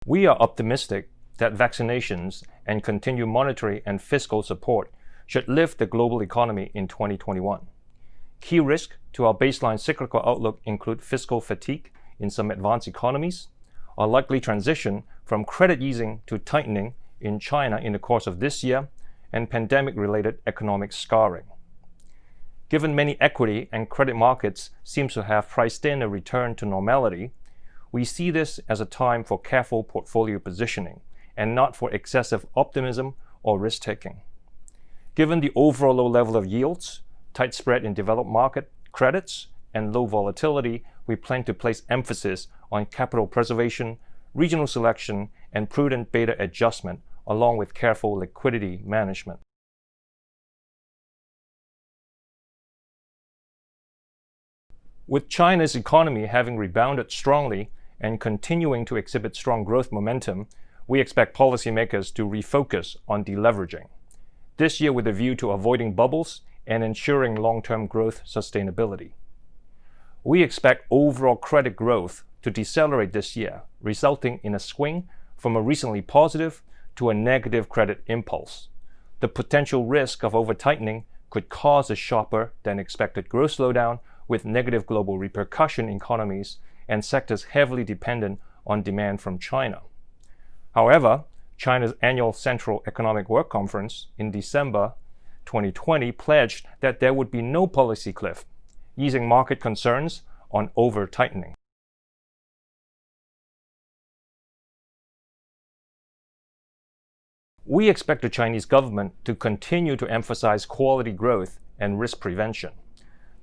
We are optimistic that vaccinations and continued monetary and fiscal support should lift the global economy in 2021. Key risks to our baseline cyclical outlook include fiscal fatigue in some advanced economies, a likely transition from credit easing to tightening in China in the course of this year, and pandemic-related economic scarring. Given many equity and credit markets seem to have priced in a return to normality, we see this as a time for careful portfolio positioning and not for excessive optimism or risk-taking. Given the overall low level of yields, tight spread in developed market credits, and low volatility, we plan to place emphasis on capital preservation, regional selection, and prudent beta adjustment, along with careful liquidity management. With China's economy having rebounded strongly and continuing to exhibit strong growth momentum, we expect policymakers to refocus on deleveraging, this year with a view to avoiding bubbles and ensuring long-term growth sustainability. We expect overall credit growth to decelerate this year, resulting in a swing from a recently positive to a negative credit impulse. The potential risk of over-tightening could cause a sharper than expected growth slowdown with negative global repercussion in economies and sectors heavily dependent on demand from China. However, China's annual Central Economic Work Conference in December 2020 pledged that there would be no policy cliff, easing market concerns on over-tightening. We expect the Chinese government to continue to emphasize quality growth and risk prevention.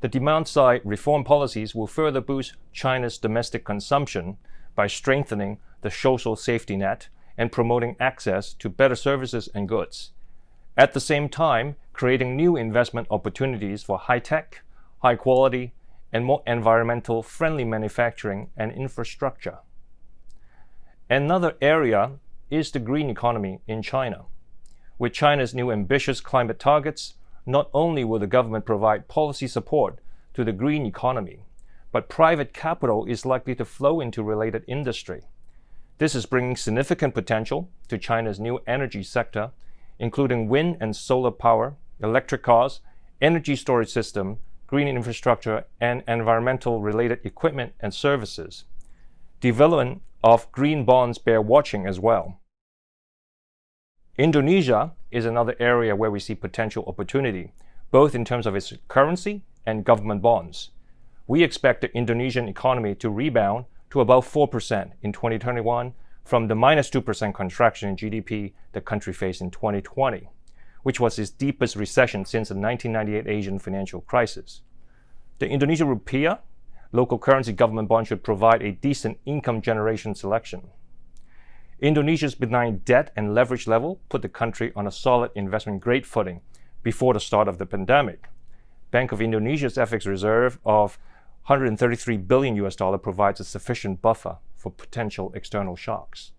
The demand-side reform policies will further boost China's domestic consumption by strengthening the social safety net and promoting access to better services and goods. At the same time, creating new investment opportunities for high-tech, high-quality, and more environmental-friendly manufacturing and infrastructure. Another area is the green economy in China. With China's new ambitious climate targets, not only will the government provide policy support to the green economy, but private capital is likely to flow into related industry. This is bringing significant potential to China's new energy sector, including wind and solar power, electric cars, energy storage system, green infrastructure, and environmental-related equipment and services. Development of green bonds bear watching as well. Indonesia is another area where we see potential opportunity, both in terms of its currency and government bonds. We expect the Indonesian economy to rebound to about 4% in 2021 from the -2% contraction in GDP the country faced in 2020, which was its deepest recession since the 1998 Asian financial crisis. The Indonesian rupiah, local currency government bond, should provide a decent income generation selection. Indonesia's benign debt and leverage level put the country on a solid investment-grade footing before the start of the pandemic. Bank of Indonesia's FX reserve of $133 billion provides a sufficient buffer for potential external shocks.